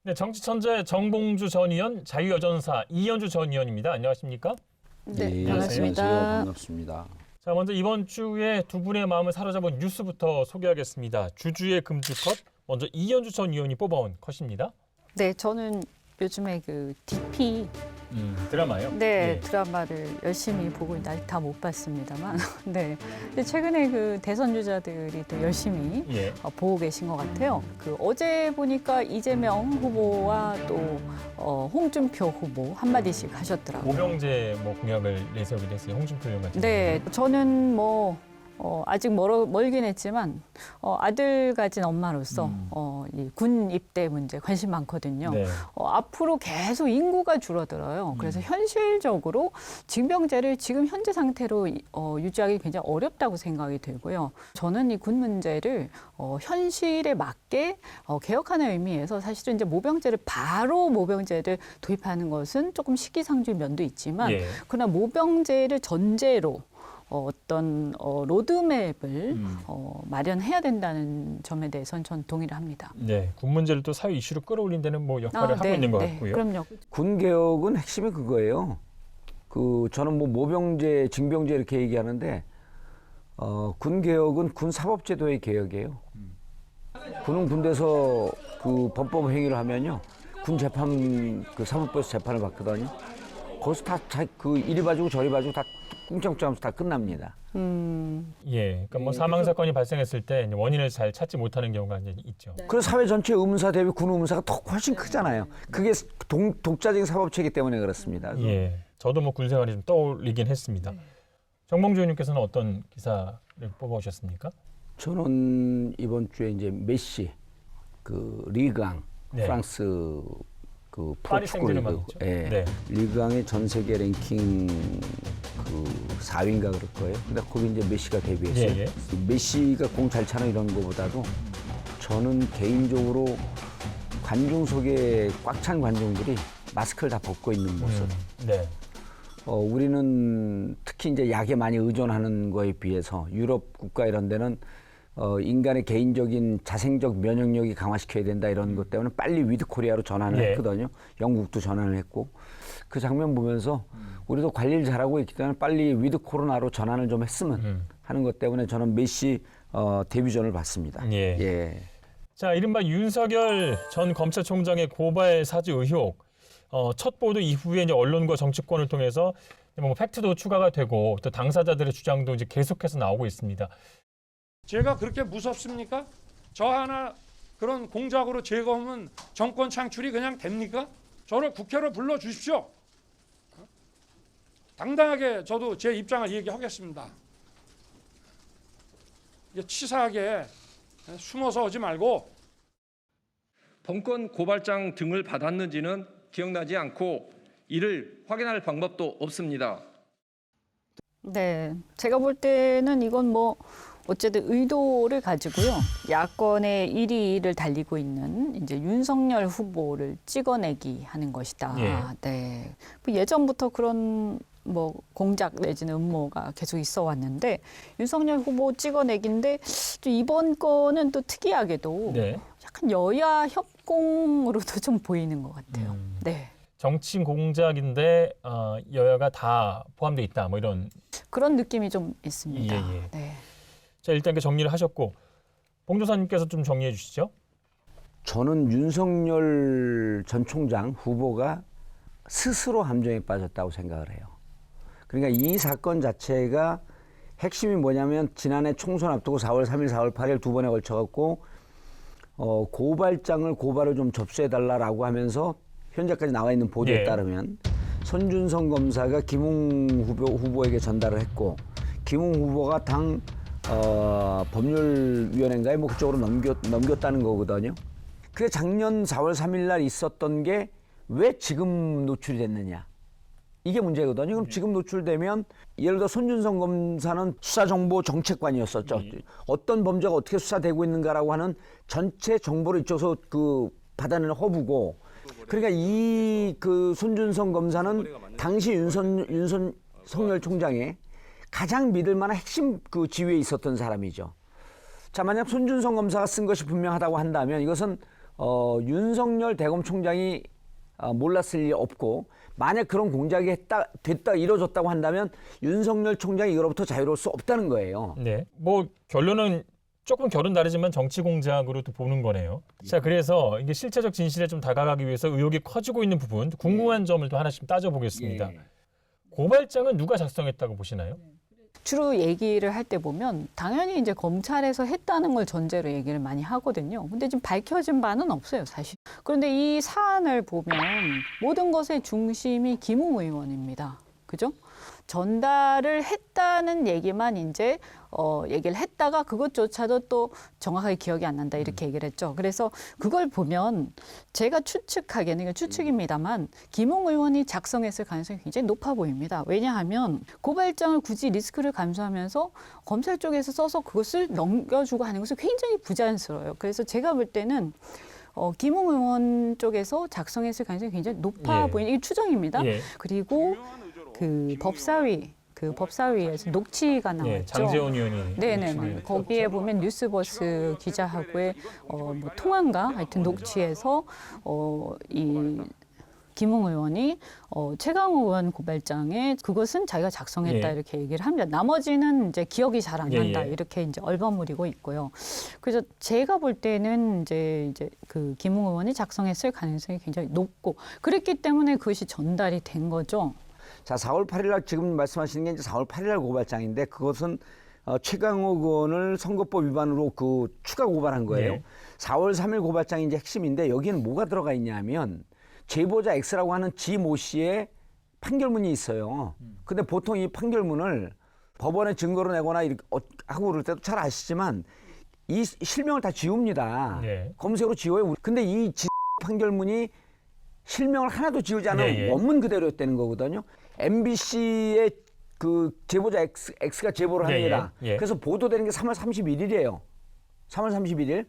네, 정치천재 정봉주 전 의원, 자유여전사 이현주 전 의원입니다. 안녕하십니까? 네, 반갑습니다. 안녕하세요. 반갑습니다. 자, 먼저 이번 주에 두 분의 마음을 사로잡은 뉴스부터 소개하겠습니다. 주주의 금주컷, 먼저 이현주 전 의원이 뽑아온 컷입니다. 네, 저는 요즘에 그 DP 드라마요? 네, 예. 드라마를 열심히 보고 있는데 아직 다 못 봤습니다.만 네. 근데 최근에 그 대선 주자들이 또 열심히 예. 보고 계신 것 같아요. 그 어제 보니까 이재명 후보와 또 홍준표 후보 한마디씩 하셨더라고요. 오병재 공약을 내세우기도 했어요. 홍준표 의원 같은 네, 저는 아직 멀긴 했지만 아들 가진 엄마로서 이 군 입대 문제 관심 많거든요. 네. 앞으로 계속 인구가 줄어들어요. 그래서 현실적으로 징병제를 지금 현재 상태로 유지하기 굉장히 어렵다고 생각이 들고요. 저는 이 군 문제를 현실에 맞게 개혁하는 의미에서 사실은 이제 바로 모병제를 도입하는 것은 조금 시기상조의 면도 있지만 예. 그러나 모병제를 전제로 어떤 로드맵을 마련해야 된다는 점에 대해서는 전 동의를 합니다. 네, 군 문제를 또 사회 이슈로 끌어올린 데는 역할을 하고 있는 것 같고요. 그럼요. 군 개혁은 핵심이 그거예요. 저는 모병제, 징병제 이렇게 얘기하는데 군 개혁은 군 사법제도의 개혁이에요. 군은 군대에서 그 범법 행위를 하면요, 군 재판 사법부에서 재판을 받거든요. 거기서 다 이리 봐주고 저리 봐주고 다 꿍짝꿍짝하면서 다 끝납니다. 예, 그러니까 사망 사건이 발생했을 때 원인을 잘 찾지 못하는 경우가 이제 있죠. 그래서 사회 전체 의문사 대비 군 의문사가 더 훨씬 크잖아요. 그게 독자적인 사법체이기 때문에 그렇습니다. 예, 저도 군 생활이 좀 떠올리긴 했습니다. 정봉주 의원님께서는 어떤 기사를 뽑아오셨습니까? 저는 이번 주에 이제 메시, 리그앙, 네. 프랑스 파리 프로축구 리그, 생제르맹 있죠. 예, 네. 리그앙의 전 세계 랭킹 4위인가 그럴 거예요. 근데 거기 이제 메시가 데뷔했어요. 예, 예. 메시가 공 잘 차는 이런 거보다도 저는 개인적으로 관중석에 꽉 찬 관중들이 마스크를 다 벗고 있는 모습. 네. 우리는 특히 이제 약에 많이 의존하는 거에 비해서 유럽 국가 이런 데는 인간의 개인적인 자생적 면역력이 강화시켜야 된다 이런 것 때문에 빨리 위드 코리아로 전환을 예. 했거든요. 영국도 전환을 했고 그 장면 보면서 우리도 관리를 잘하고 있기 때문에 빨리 위드 코로나로 전환을 좀 했으면 하는 것 때문에 저는 메시 데뷔전을 봤습니다. 예. 예. 자, 이른바 윤석열 전 검찰총장의 고발 사주 의혹. 첫 보도 이후에 이제 언론과 정치권을 통해서 팩트도 추가가 되고 또 당사자들의 주장도 이제 계속해서 나오고 있습니다. 제가 그렇게 무섭습니까? 저 하나 그런 공작으로 제거하면 정권 창출이 그냥 됩니까? 저를 국회로 불러주십시오. 당당하게 저도 제 입장을 얘기하겠습니다. 치사하게 숨어서 오지 말고. 범건 고발장 등을 받았는지는 기억나지 않고 이를 확인할 방법도 없습니다. 네, 제가 볼 때는 이건 어쨌든 의도를 가지고요. 야권의 1위를 달리고 있는 이제 윤석열 후보를 찍어내기 하는 것이다. 예. 네. 예전부터 그런 공작 내지는 음모가 계속 있어 왔는데 윤석열 후보 찍어내기인데 또 이번 건은 또 특이하게도 네. 약간 여야 협공으로도 좀 보이는 것 같아요. 네. 정치 공작인데 여야가 다 포함되어 있다. 이런. 그런 느낌이 좀 있습니다. 예, 예. 네. 자, 일단 정리를 하셨고 봉도사님께서 좀 정리해 주시죠. 저는 윤석열 전 총장 후보가 스스로 함정에 빠졌다고 생각을 해요. 그러니까 이 사건 자체가 핵심이 뭐냐면 지난해 총선 앞두고 4월 3일, 4월 8일 두 번에 걸쳐갖고 고발을 좀 접수해달라라고 하면서 현재까지 나와 있는 보도에 예. 따르면 손준성 검사가 김웅 후보에게 전달을 했고 김웅 후보가 당 법률위원회인가에 그쪽으로 넘겼다는 거거든요. 그게 작년 4월 3일 날 있었던 게 왜 지금 노출이 됐느냐. 이게 문제거든요. 그럼 지금 노출되면 예를 들어 손준성 검사는 수사정보 정책관이었었죠. 어떤 범죄가 어떻게 수사되고 있는가라고 하는 전체 정보를 이쪽에서 받아내는 허브고 그러니까 손준성 검사는 당시 윤석열 총장의 가장 믿을 만한 핵심 지위에 있었던 사람이죠. 자, 만약 손준성 검사가 쓴 것이 분명하다고 한다면 이것은 윤석열 대검총장이 몰랐을 리 없고 만약 그런 공작이 됐다 이루어졌다고 한다면 윤석열 총장이 이거로부터 자유로울 수 없다는 거예요. 네. 뭐 결론은 조금 결은 다르지만 정치 공작으로 또 보는 거네요. 자, 그래서 이게 실체적 진실에 좀 다가가기 위해서 의혹이 커지고 있는 부분, 궁금한 점을 또 하나씩 따져보겠습니다. 예. 고발장은 누가 작성했다고 보시나요? 주로 얘기를 할 때 보면 당연히 이제 검찰에서 했다는 걸 전제로 얘기를 많이 하거든요. 근데 지금 밝혀진 바는 없어요, 사실. 그런데 이 사안을 보면 모든 것의 중심이 김웅 의원입니다. 그죠? 전달을 했다는 얘기만 이제 얘기를 했다가 그것조차도 또 정확하게 기억이 안 난다 이렇게 얘기를 했죠. 그래서 그걸 보면 제가 추측하기에는 이거 추측입니다만 김웅 의원이 작성했을 가능성이 굉장히 높아 보입니다. 왜냐하면 고발장을 굳이 리스크를 감수하면서 검찰 쪽에서 써서 그것을 넘겨주고 하는 것은 굉장히 부자연스러워요. 그래서 제가 볼 때는 김웅 의원 쪽에서 작성했을 가능성이 굉장히 높아 예. 보이는 이게 추정입니다. 예. 그리고 그 법사위에서 녹취가 나왔죠. 예, 장재원 의원이. 네네네. 거기에 보면 뉴스버스 기자하고의 뭐 통화인가 하여튼 녹취에서 이 김웅 의원이 최강욱 의원 고발장에 그것은 자기가 작성했다 예. 이렇게 얘기를 합니다. 나머지는 이제 기억이 잘 안 난다 예. 이렇게 이제 얼버무리고 있고요. 그래서 제가 볼 때는 이제 그 김웅 의원이 작성했을 가능성이 굉장히 높고 그랬기 때문에 그것이 전달이 된 거죠. 자, 4월 8일 날 지금 말씀하시는 게 이제 4월 8일 날 고발장인데 그것은 최강욱 의원을 선거법 위반으로 그 추가 고발한 거예요. 네. 4월 3일 고발장이 이제 핵심인데 여기는 뭐가 들어가 있냐면 제보자 X라고 하는 지 모 씨의 판결문이 있어요. 근데 보통 이 판결문을 법원에 증거로 내거나 이렇게 하고 그럴 때도 잘 아시지만 이 실명을 다 지웁니다. 네. 검색으로 지워요. 근데 이 판결문이 실명을 하나도 지우지 않은 예, 예. 원문 그대로였다는 거거든요. MBC의 그 제보자 X가 제보를 예, 합니다. 예, 예. 그래서 보도되는 게 3월 31일이에요. 3월 31일.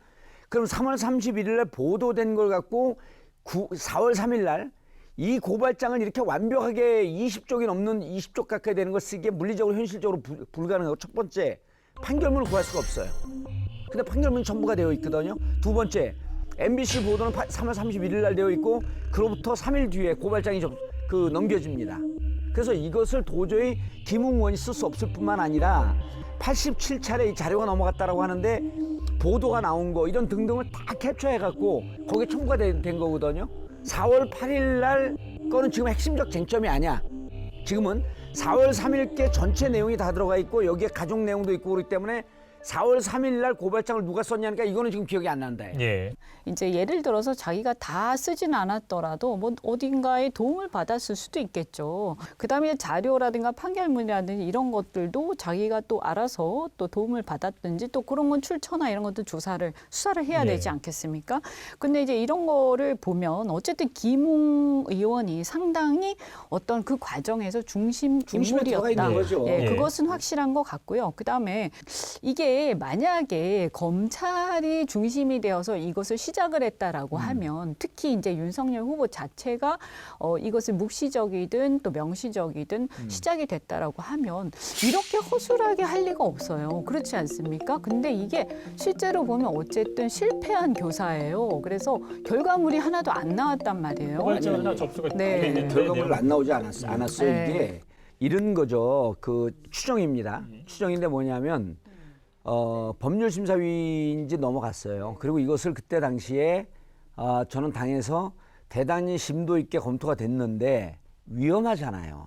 그럼 3월 31일 날 보도된 걸 갖고 4월 3일 날 이 고발장을 이렇게 완벽하게 20쪽이 넘는 20쪽 가까이 되는 걸 쓰기에 물리적으로 현실적으로 불가능하고 첫 번째 판결문을 구할 수가 없어요. 근데 판결문이 첨부가 되어 있거든요. 두 번째 MBC 보도는 3월 31일 날 되어 있고 그로부터 3일 뒤에 고발장이 넘겨집니다. 그래서 이것을 도저히 김웅 의원이 쓸 수 없을 뿐만 아니라 87차례 이 자료가 넘어갔다라고 하는데 보도가 나온 거 이런 등등을 다 캡처해갖고 거기에 첨부가 된 거거든요. 4월 8일 날 거는 지금 핵심적 쟁점이 아니야. 지금은 4월 3일께 전체 내용이 다 들어가 있고 여기에 가족 내용도 있고 그렇기 때문에 4월 3일 날 고발장을 누가 썼냐니까 이거는 지금 기억이 안 난다. 예. 이제 예를 들어서 자기가 다 쓰진 않았더라도 뭐 어딘가에 도움을 받았을 수도 있겠죠. 그다음에 자료라든가 판결문이라든지 이런 것들도 자기가 또 알아서 또 도움을 받았든지 또 그런 건 출처나 이런 것도 수사를 해야 네. 되지 않겠습니까? 근데 이제 이런 거를 보면 어쨌든 김웅 의원이 상당히 어떤 그 과정에서 중심 중심에 들어가 있는 인물이었다. 거죠. 예, 예. 그것은 확실한 것 같고요. 그다음에 이게 만약에 검찰이 중심이 되어서 이것을 시작을 했다라고 하면 특히 이제 윤석열 후보 자체가 이것을 묵시적이든 또 명시적이든 시작이 됐다라고 하면 이렇게 허술하게 할 리가 없어요. 그렇지 않습니까? 근데 이게 실제로 보면 어쨌든 실패한 교사예요. 그래서 결과물이 하나도 안 나왔단 말이에요. 고발장 하나 접수가 네. 돼 있는데 결과물 안 나오지 않았어요. 네. 이게 이런 거죠. 그 추정입니다. 추정인데 뭐냐면 법률심사위인지 넘어갔어요. 그리고 이것을 그때 당시에 저는 당에서 대단히 심도 있게 검토가 됐는데 위험하잖아요.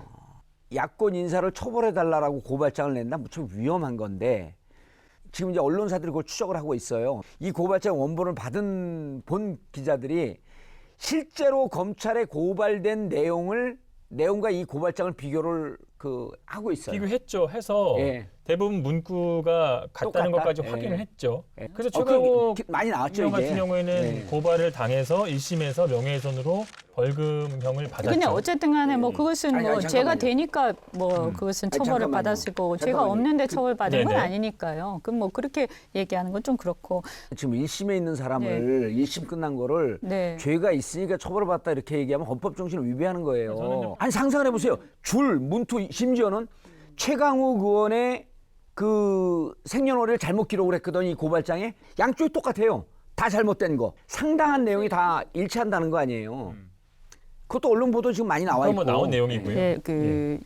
야권 인사를 처벌해달라고 고발장을 낸다? 무척 위험한 건데 지금 이제 언론사들이 그걸 추적을 하고 있어요. 이 고발장 원본을 본 기자들이 실제로 검찰에 고발된 내용과 이 고발장을 비교를 하고 있어요. 비교했죠. 해서 예. 대부분 문구가 같다는 똑같다? 것까지 예. 확인을 했죠. 예. 그래서 그럼 최강욱 많이 나왔죠, 의원 이제. 같은 경우에는 네. 고발을 당해서 1심에서 명예훼손으로 벌금형을 받았죠. 그냥 어쨌든 간에 뭐 그것은 아니, 뭐 잠깐만요. 제가 되니까 뭐 그것은 아니, 처벌을 잠깐만요. 받았을 거고 제가 잠깐만요. 없는데 처벌받은 건 네네. 아니니까요. 그럼 뭐 그렇게 얘기하는 건 좀 그렇고. 지금 1심에 있는 사람을 1심 끝난 거를 네. 죄가 있으니까 처벌을 받다 이렇게 얘기하면 헌법 정신을 위배하는 거예요. 저는요. 아니 상상을 해보세요. 문투 심지어는 최강욱 의원의 그 생년월일을 잘못 기록을 했거든요. 이 고발장에 양쪽이 똑같아요. 다 잘못된 거. 상당한 내용이 다 일치한다는 거 아니에요. 그것도 언론 보도 지금 많이 나와 있고. 그건 뭐 나온 내용이고요. 네,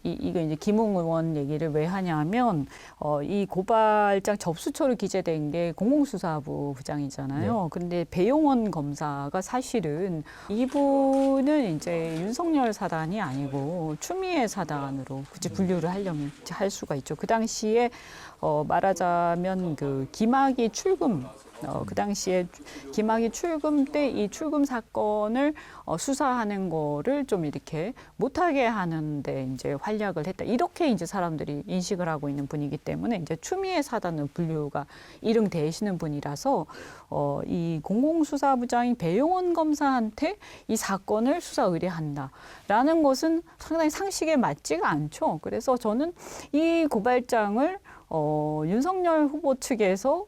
이거 이제 김웅 의원 얘기를 왜 하냐면 이 고발장 접수처로 기재된 게 공공수사부 부장이잖아요. 그런데 배용원 검사가 사실은 이분은 이제 윤석열 사단이 아니고 추미애 사단으로 굳이 분류를 하려면 할 수가 있죠. 그 당시에 말하자면 그 김학의 출금 그 당시에 김학의 출금 때 이 출금 사건을 수사하는 거를 좀 이렇게 못하게 하는데 이제 활약을 했다. 이렇게 이제 사람들이 인식을 하고 있는 분이기 때문에 이제 추미애 사단은 분류가 이릉되시는 분이라서 이 공공수사부장인 배용원 검사한테 이 사건을 수사 의뢰한다라는 것은 상당히 상식에 맞지가 않죠. 그래서 저는 이 고발장을 윤석열 후보 측에서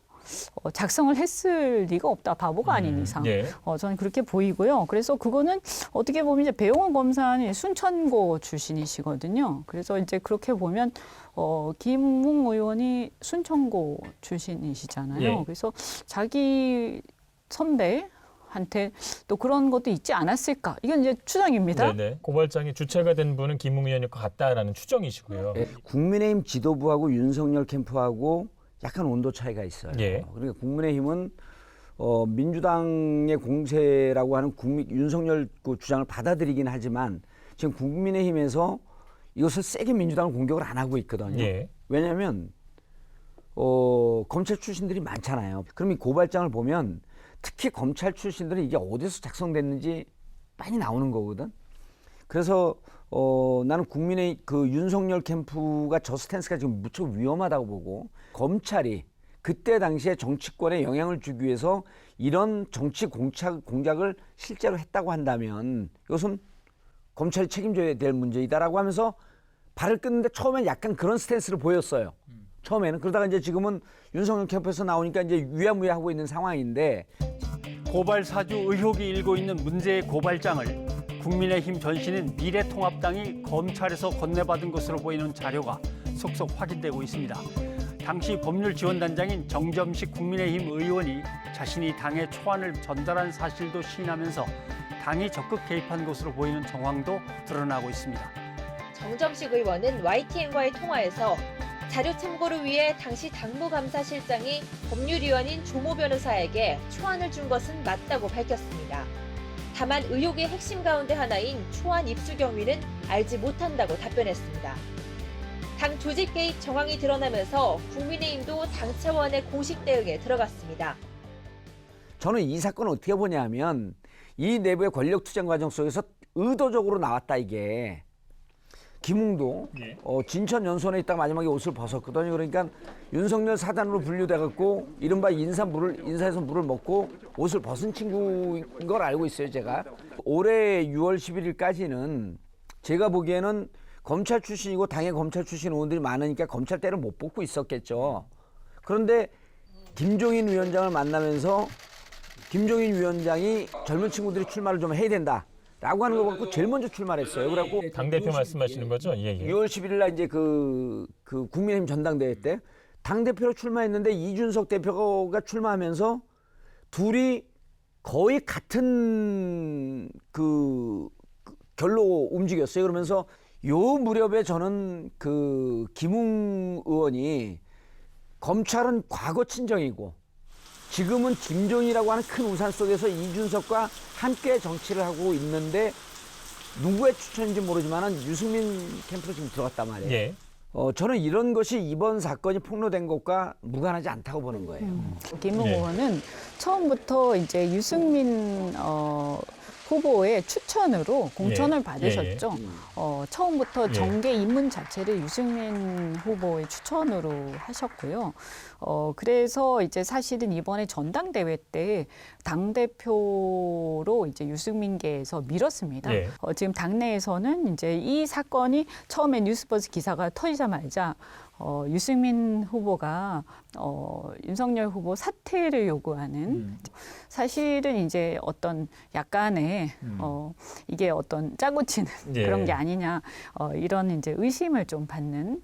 작성을 했을 리가 없다. 바보가 아닌 이상. 예. 저는 그렇게 보이고요. 그래서 그거는 어떻게 보면 이제 배용원 검사는 순천고 출신이시거든요. 그래서 이제 그렇게 보면 김웅 의원이 순천고 출신이시잖아요. 예. 그래서 자기 선배한테 또 그런 것도 있지 않았을까? 이건 이제 추정입니다. 네네. 고발장의 주체가 된 분은 김웅 의원일 것 같다라는 추정이시고요. 예, 국민의힘 지도부하고 윤석열 캠프하고 약간 온도 차이가 있어요. 예. 그러니까 국민의힘은 민주당의 공세라고 하는 윤석열 그 주장을 받아들이긴 하지만 지금 국민의힘에서 이것을 세게 민주당을 공격을 안 하고 있거든요. 예. 왜냐하면 검찰 출신들이 많잖아요. 그럼 이 고발장을 보면 특히 검찰 출신들은 이게 어디서 작성됐는지 많이 나오는 거거든. 그래서 나는 국민의 그 윤석열 캠프가 저 스탠스가 지금 무척 위험하다고 보고 검찰이 그때 당시에 정치권에 영향을 주기 위해서 이런 정치 공작을 실제로 했다고 한다면 이것은 검찰이 책임져야 될 문제이다라고 하면서 발을 끊는데 처음엔 약간 그런 스탠스를 보였어요. 처음에는. 그러다가 이제 지금은 윤석열 캠프에서 나오니까 이제 위야무야하고 있는 상황인데 고발 사주 의혹이 일고 있는 문제의 고발장을 국민의힘 전신인 미래통합당이 검찰에서 건네받은 것으로 보이는 자료가 속속 확인되고 있습니다. 당시 법률지원단장인 정점식 국민의힘 의원이 자신이 당에 초안을 전달한 사실도 시인하면서 당이 적극 개입한 것으로 보이는 정황도 드러나고 있습니다. 정점식 의원은 YTN과의 통화에서 자료 참고를 위해 당시 당무감사실장이 법률위원인 조모 변호사에게 초안을 준 것은 맞다고 밝혔습니다. 다만 의혹의 핵심 가운데 하나인 초안 입수 경위는 알지 못한다고 답변했습니다. 당 조직 개입 정황이 드러나면서 국민의힘도 당 차원의 공식 대응에 들어갔습니다. 저는 이 사건을 어떻게 보냐면 이 내부의 권력 투쟁 과정 속에서 의도적으로 나왔다 이게. 김웅도 진천 연수원에 있다가 마지막에 옷을 벗었거든요. 그러니까 윤석열 사단으로 분류돼갖고 이른바 인사에서 물을 먹고 옷을 벗은 친구인 걸 알고 있어요, 제가. 올해 6월 11일까지는 제가 보기에는 검찰 출신이고 당의 검찰 출신 의원들이 많으니까 검찰 때를 못 뽑고 있었겠죠. 그런데 김종인 위원장을 만나면서 김종인 위원장이 젊은 친구들이 출마를 좀 해야 된다. 라고 하는 거 갖고 제일 먼저 출마했어요. 그래갖고 당대표 말씀하시는 거죠? 예, 예. 6월 11일 날 이제 그 국민의힘 전당대회 때 당대표로 출마했는데 이준석 대표가 출마하면서 둘이 거의 같은 그 결로 움직였어요. 그러면서 요 무렵에 저는 그 김웅 의원이 검찰은 과거 친정이고 지금은 김종인이라고 하는 큰 우산 속에서 이준석과 함께 정치를 하고 있는데 누구의 추천인지 모르지만 유승민 캠프로 지금 들어갔단 말이에요. 예. 저는 이런 것이 이번 사건이 폭로된 것과 무관하지 않다고 보는 거예요. 김웅 네. 의원은 처음부터 이제 유승민 후보의 추천으로 공천을 예. 받으셨죠. 처음부터 예. 정계 입문 자체를 유승민 후보의 추천으로 하셨고요. 그래서 이제 사실은 이번에 전당대회 때 당대표로 이제 유승민계에서 밀었습니다. 예. 지금 당내에서는 이제 이 사건이 처음에 뉴스버스 기사가 터지자마자 유승민 후보가 윤석열 후보 사퇴를 요구하는 사실은 이제 어떤 약간의 이게 어떤 짜고 치는 예. 그런 게 아니냐 이런 이제 의심을 좀 받는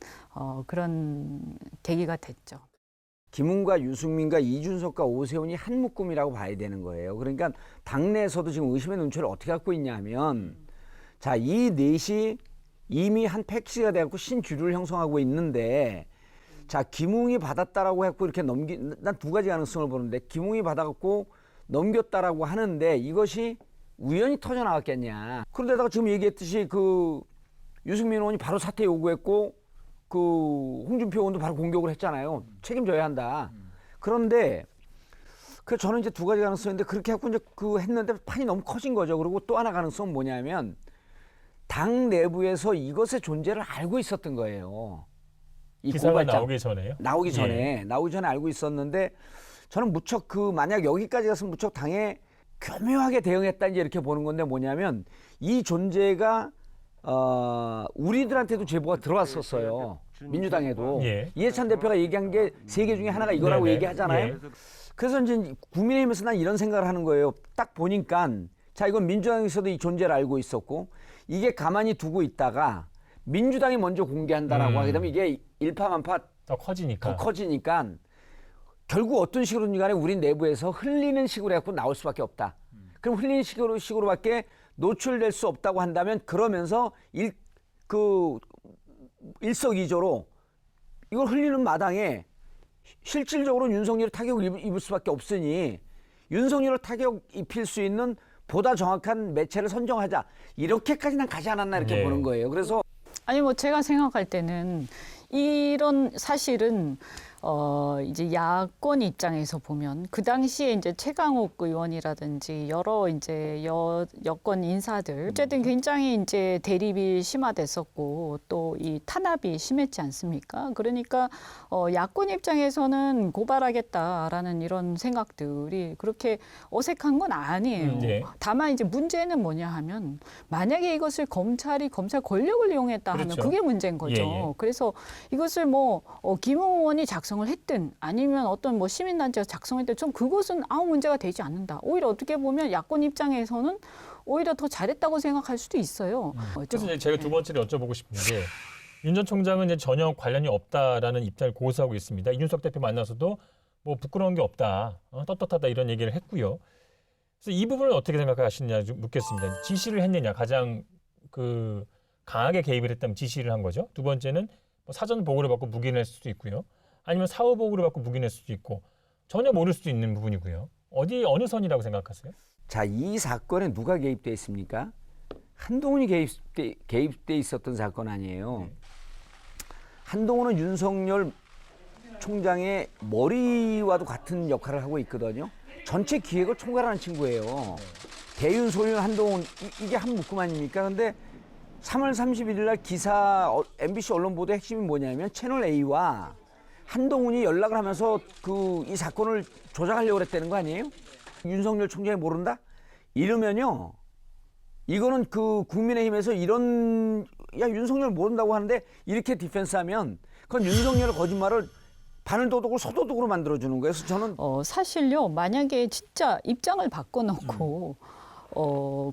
그런 계기가 됐죠. 김웅과 유승민과 이준석과 오세훈이 한 묶음이라고 봐야 되는 거예요. 그러니까 당내에서도 지금 의심의 눈초리를 어떻게 갖고 있냐면 자, 이 넷이 이미 한 패키지가 돼갖고 신주류를 형성하고 있는데 자, 김웅이 받았다라고 해갖고 이렇게 난 두 가지 가능성을 보는데 김웅이 받아갖고 넘겼다라고 하는데 이것이 우연히 터져나왔겠냐. 그런데다가 지금 얘기했듯이 그 유승민 의원이 바로 사퇴 요구했고 그 홍준표 의원도 바로 공격을 했잖아요. 책임져야 한다. 그런데 그 저는 이제 두 가지 가능성인데 그렇게 해갖고 이제 그 했는데 판이 너무 커진 거죠. 그리고 또 하나 가능성은 뭐냐면 당 내부에서 이것의 존재를 알고 있었던 거예요. 이 기사가 고발장 나오기 전에요? 나오기 전에 예. 나오기 전에 알고 있었는데 저는 무척 그 만약 여기까지 갔으면 무척 당에 교묘하게 대응했다 이제 이렇게 보는 건데 뭐냐면 이 존재가 우리들한테도 제보가 들어왔었어요. 민주당에도 예. 이해찬 대표가 얘기한 게 세 개 중에 하나가 이거라고 네네. 얘기하잖아요. 예. 그래서 이제 국민의힘에서 난 이런 생각을 하는 거예요. 딱 보니까 자 이건 민주당에서도 이 존재를 알고 있었고 이게 가만히 두고 있다가 민주당이 먼저 공개한다라고 하게 되면 이게 일파만파 더 커지니까. 더 커지니까 결국 어떤 식으로든 간에 우리 내부에서 흘리는 식으로 해갖고 나올 수밖에 없다. 그럼 흘리는 식으로밖에 노출될 수 없다고 한다면 그러면서 일석이조로 이걸 흘리는 마당에 실질적으로 윤석열이 타격을 입을 수밖에 없으니 윤석열을 타격 입힐 수 있는 보다 정확한 매체를 선정하자. 이렇게까지 난 가지 않았나 이렇게 네. 보는 거예요. 그래서 아니 뭐 제가 생각할 때는 이런 사실은 이제 야권 입장에서 보면 그 당시에 이제 최강욱 의원이라든지 여러 이제 여권 인사들 어쨌든 굉장히 이제 대립이 심화됐었고 또 이 탄압이 심했지 않습니까? 그러니까 야권 입장에서는 고발하겠다라는 이런 생각들이 그렇게 어색한 건 아니에요. 예. 다만 이제 문제는 뭐냐 하면 만약에 이것을 검찰 권력을 이용했다 하면 그렇죠. 그게 문제인 거죠. 예, 예. 그래서 이것을 뭐 김웅 의원이 작성을 했든 아니면 어떤 뭐 시민단체가 작성했든 좀 그것은 아무 문제가 되지 않는다. 오히려 어떻게 보면 야권 입장에서는 오히려 더 잘했다고 생각할 수도 있어요. 그래서 이제 제가 두 번째로 여쭤보고 싶은 게 윤 전 총장은 이제 전혀 관련이 없다라는 입장을 고수하고 있습니다. 이준석 대표 만나서도 뭐 부끄러운 게 없다, 떳떳하다 이런 얘기를 했고요. 그래서 이 부분을 어떻게 생각하시느냐 좀 묻겠습니다. 지시를 했느냐, 가장 그 강하게 개입을 했다면 지시를 한 거죠. 두 번째는 뭐 사전 보고를 받고 묵인할 수도 있고요. 아니면 사후 보고를 받고 묵인할 수도 있고 전혀 모를 수도 있는 부분이고요. 어느 선이라고 생각하세요? 자, 이 사건에 누가 개입돼 있습니까? 한동훈이 개입돼 있었던 사건 아니에요. 한동훈은 윤석열 총장의 머리와도 같은 역할을 하고 있거든요. 전체 기획을 총괄하는 친구예요. 대윤, 소윤, 한동훈 이게 한 묶음 아닙니까? 근데 3월 31일 날 기사 MBC 언론 보도 핵심이 뭐냐면 채널 A와 한동훈이 연락을 하면서 이 사건을 조작하려고 했다는 거 아니에요? 윤석열 총장이 모른다? 이러면요. 이거는 그 국민의힘에서 윤석열 모른다고 하는데 이렇게 디펜스하면 그건 윤석열의 거짓말을 바늘도둑으로 소도둑으로 만들어주는 거예요. 그래서 저는 사실요. 만약에 진짜 입장을 바꿔놓고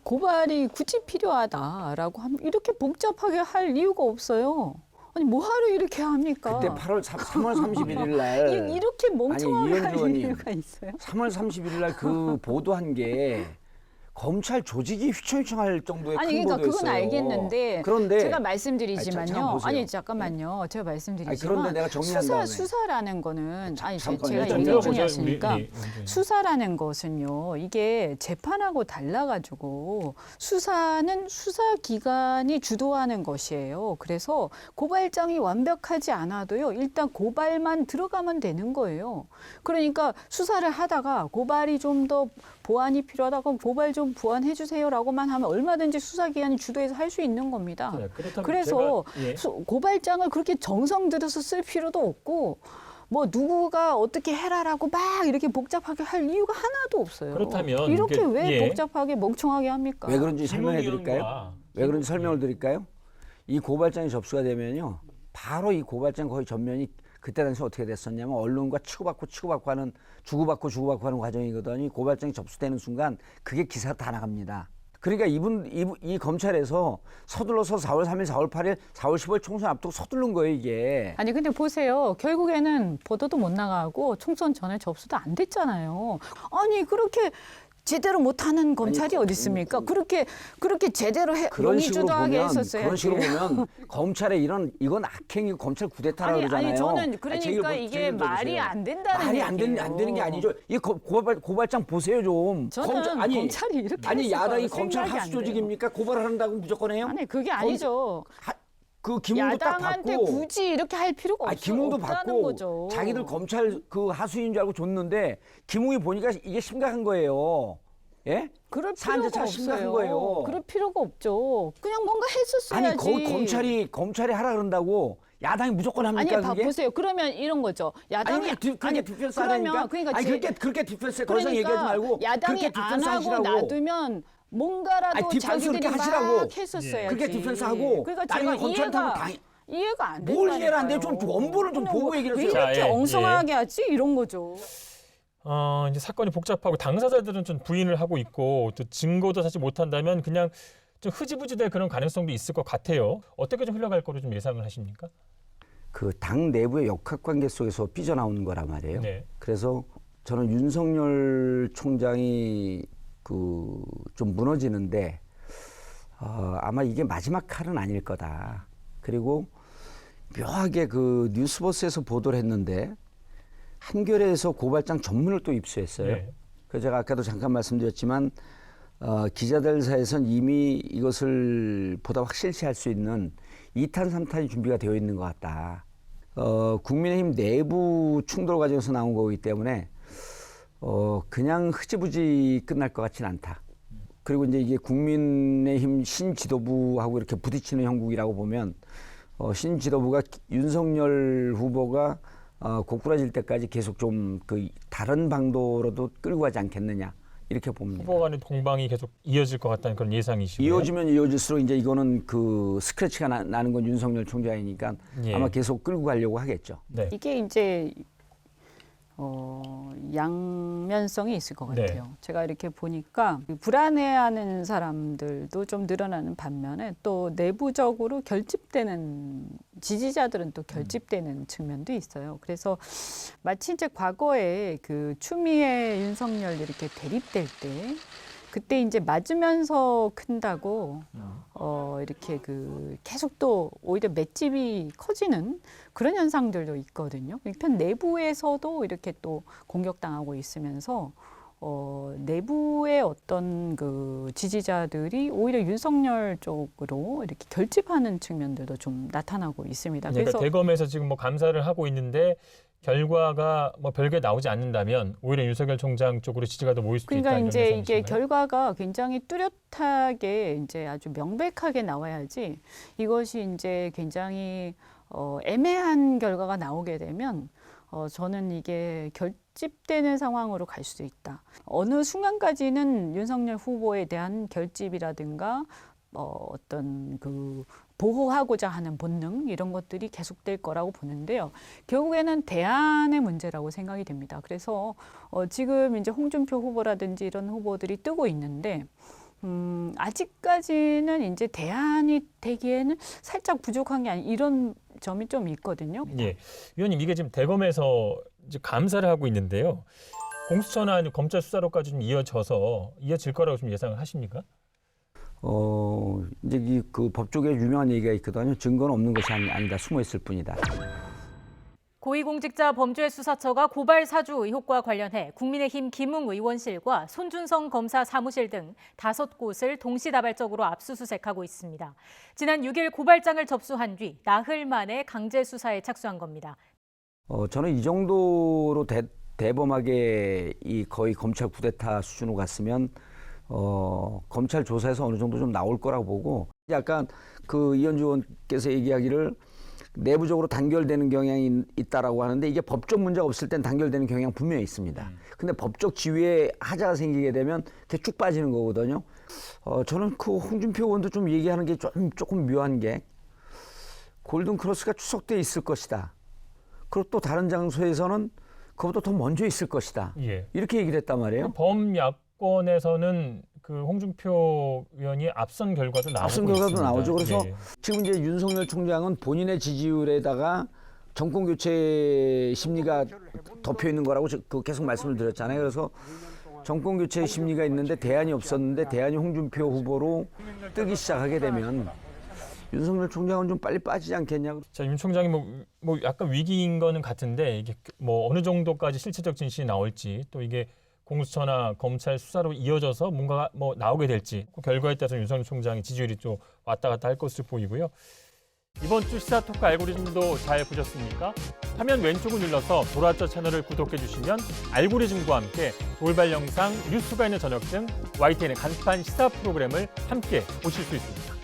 고발이 굳이 필요하다라고 하면 이렇게 복잡하게 할 이유가 없어요. 아니 뭐하러 이렇게 합니까? 그때 3월 31일 날 이렇게 멍청하게 할 이현주 의원님, 이유가 있어요? 3월 31일 날 그 보도한 게 검찰 조직이 휘청휘청할 정도의 아니 큰 그러니까 보도였어요. 그건 알겠는데 그런데 제가 아니, 말씀드리지만요. 잠깐 보세요. 아니 잠깐만요. 제가 말씀드리지만 그런데 내가 정리한 다음에. 수사라는 거는 잠깐만요. 제가 일단 얘기 들어보죠. 중이었으니까 우리 수사라는 것은요. 이게 재판하고 달라가지고 수사는 수사기관이 주도하는 것이에요. 그래서 고발장이 완벽하지 않아도요. 일단 고발만 들어가면 되는 거예요. 그러니까 수사를 하다가 고발이 좀 더 보완이 필요하다 그럼 고발 좀 보완해 주세요라고만 하면 얼마든지 수사기관이 주도해서 할 수 있는 겁니다. 네, 그렇다면 그래서 제가, 예. 고발장을 그렇게 정성 들여서 쓸 필요도 없고 뭐 누구가 어떻게 해라라고 막 이렇게 복잡하게 할 이유가 하나도 없어요. 그렇다면 이렇게 이게- 왜 예. 복잡하게 멍청하게 합니까? 왜 그런지 설명해 드릴까요? 김웅 왜 그런지 설명을 드릴까요? 이 고발장이 접수가 되면요. 바로 이 고발장 거의 전면이 그때 당시 어떻게 됐었냐면 언론과 주고받고 하는 과정이거든요. 고발장이 접수되는 순간 그게 기사가 다 나갑니다. 그러니까 이 검찰에서 서둘러서 4월 3일, 4월 8일, 4월 15일 총선 앞두고 서두른 거예요, 이게. 아니 근데 보세요. 결국에는 보도도 못 나가고 총선 전에 접수도 안 됐잖아요. 아니 그렇게 제대로 못하는 검찰이 어디 있습니까? 그렇게 제대로 용의주도하게 했었어야지. 그런 식으로 보면 검찰의 이건 악행이고 검찰 구데타라고 그러잖아요. 아니 저는 그러니까 이게 말이 안 된다는 말이 얘기예요. 안 되는 게 아니죠. 이 고발장 보세요 좀. 저는 검찰이 이렇게 아니 했을 야당이 거라고 검찰 생각이 안 하수 돼요. 조직입니까? 고발한다고 무조건 해요? 아니 그게 아니죠. 그 기문도 딱 야당한테 받고. 굳이 이렇게 할 필요가 기문도 없다는 받고 거죠. 자기들 검찰 그 하수인 줄 알고 줬는데 기문이 보니까 이게 심각한 거예요. 예? 그럴 사안 필요가 자체가 심각한 없어요. 거예요. 그럴 필요가 없죠. 그냥 뭔가 했었어야지. 아니 거기 검찰이 하라 그런다고 야당이 무조건 합니까? 아니 그게? 보세요. 그러면 이런 거죠. 야당이 그게 디펜스 하라니까? 그러니까 아니 그렇게 디펜스 더 이상 얘기하지 말고 야당이 그렇게 안 디펜스 하고 하시라고. 놔두면 뭔가라도 아니, 디펜스 자기들이 그렇게 막 하시라고. 했었어야지. 그렇게 디펜스 하고 그러니까 나중에 제가 검찰 타면 이해가 안 된다니까요. 뭘 이해를 안 돼요? 좀 원본을 좀 보고 얘기를 왜 하세요. 이렇게 자, 예, 엉성하게 하지? 이런 거죠. 이제 사건이 복잡하고 당사자들은 좀 부인을 하고 있고 또 증거도 사실 못한다면 그냥 좀 흐지부지될 그런 가능성도 있을 것 같아요. 어떻게 좀 흘러갈 거로 좀 예상을 하십니까? 그 당 내부의 역학관계 속에서 삐져나오는 거란 말이에요. 네. 그래서 저는 윤석열 총장이 좀 무너지는데 아마 이게 마지막 칼은 아닐 거다. 그리고 묘하게 그 뉴스버스에서 보도를 했는데 한겨레에서 고발장 전문을 또 입수했어요. 네. 그래서 제가 아까도 잠깐 말씀드렸지만 기자들 사이에선 이미 이것을 보다 확실시할 수 있는 2탄, 3탄이 준비가 되어 있는 것 같다. 국민의힘 내부 충돌 과정에서 나온 거기 때문에 그냥 흐지부지 끝날 것 같지는 않다. 그리고 이제 이게 국민의힘 신지도부하고 이렇게 부딪히는 형국이라고 보면 신지도부가 윤석열 후보가 고꾸라질 때까지 계속 좀 그 다른 방도로도 끌고 가지 않겠느냐 이렇게 봅니다. 후보 간의 공방이 계속 이어질 것 같다는 그런 예상이시고요. 이어지면 이어질수록 이제 이거는 그 스크래치가 나는 건 윤석열 총장이니까 예. 아마 계속 끌고 가려고 하겠죠. 네. 이게 이제 양면성이 있을 것 네. 같아요. 제가 이렇게 보니까 불안해하는 사람들도 좀 늘어나는 반면에 또 내부적으로 결집되는 지지자들은 또 결집되는 측면도 있어요. 그래서 마치 이제 과거에 그 추미애 윤석열 이렇게 대립될 때 그때 이제 맞으면서 큰다고 이렇게 그 계속 또 오히려 맷집이 커지는 그런 현상들도 있거든요. 일단 내부에서도 이렇게 또 공격당하고 있으면서 내부의 어떤 그 지지자들이 오히려 윤석열 쪽으로 이렇게 결집하는 측면들도 좀 나타나고 있습니다. 그러니까 그래서 대검에서 지금 뭐 감사를 하고 있는데 결과가 뭐 별게 나오지 않는다면 오히려 윤석열 총장 쪽으로 지지가 더 모일 수도 그러니까 있다. 이제 이게 결과가 굉장히 뚜렷하게 이제 아주 명백하게 나와야지 이것이 이제 굉장히 애매한 결과가 나오게 되면 저는 이게 결집되는 상황으로 갈 수도 있다. 어느 순간까지는 윤석열 후보에 대한 결집이라든가 어떤 그 보호하고자 하는 본능 이런 것들이 계속될 거라고 보는데요. 결국에는 대안의 문제라고 생각이 됩니다. 그래서 지금 이제 홍준표 후보라든지 이런 후보들이 뜨고 있는데 아직까지는 이제 대안이 되기에는 살짝 부족한 게 아닌 이런 점이 좀 있거든요. 예, 위원님 이게 지금 대검에서 이제 감사를 하고 있는데요. 공수처나 검찰 수사로까지 좀 이어질 거라고 좀 예상을 하십니까? 이제 그 법조계 유명한 얘기가 있거든요. 증거는 없는 것이 아니다. 숨어 있을 뿐이다. 고위공직자 범죄수사처가 고발 사주 의혹과 관련해 국민의힘 김웅 의원실과 손준성 검사 사무실 등 5곳을 동시다발적으로 압수수색하고 있습니다. 지난 6일 고발장을 접수한 뒤 나흘 만에 강제 수사에 착수한 겁니다. 저는 이 정도로 대범하게 거의 검찰 쿠데타 수준으로 갔으면 검찰 조사에서 어느 정도 좀 나올 거라고 보고 약간 그 이현주 의원께서 얘기하기를 내부적으로 단결되는 경향이 있다라고 하는데 이게 법적 문제가 없을 땐 단결되는 경향 분명히 있습니다. 근데 법적 지위에 하자가 생기게 되면 이렇게 쭉 빠지는 거거든요. 저는 그 홍준표 의원도 좀 얘기하는 게 조금 묘한 게 골든 크로스가 추석때 있을 것이다. 그리고 또 다른 장소에서는 그보다 더 먼저 있을 것이다. 예. 이렇게 얘기를 했단 말이에요. 범야권에서는 그 홍준표 의원이 앞선 결과도 나오고 앞선 결과도 있습니다. 나오죠. 그래서 예. 지금 이제 윤석열 총장은 본인의 지지율에다가 정권 교체 심리가 덮여 있는 거라고 그 계속 말씀을 드렸잖아요. 그래서 정권 교체 심리가 있는데 대안이 없었는데 대안이 홍준표 후보로 뜨기 시작하게 되면 윤석열 총장은 좀 빨리 빠지지 않겠냐. 자, 윤 총장이 뭐 약간 위기인 거는 같은데 이게 뭐 어느 정도까지 실체적 진실이 나올지 또 이게 공수처나 검찰 수사로 이어져서 뭔가가 뭐 나오게 될지 그 결과에 따라서 윤석열 총장의 지지율이 좀 왔다 갔다 할 것으로 보이고요. 이번 주 시사토크 알고리즘도 잘 보셨습니까? 화면 왼쪽을 눌러서 돌아왔자 채널을 구독해 주시면 알고리즘과 함께 돌발 영상, 뉴스가 있는 저녁 등 YTN의 간판 시사 프로그램을 함께 보실 수 있습니다.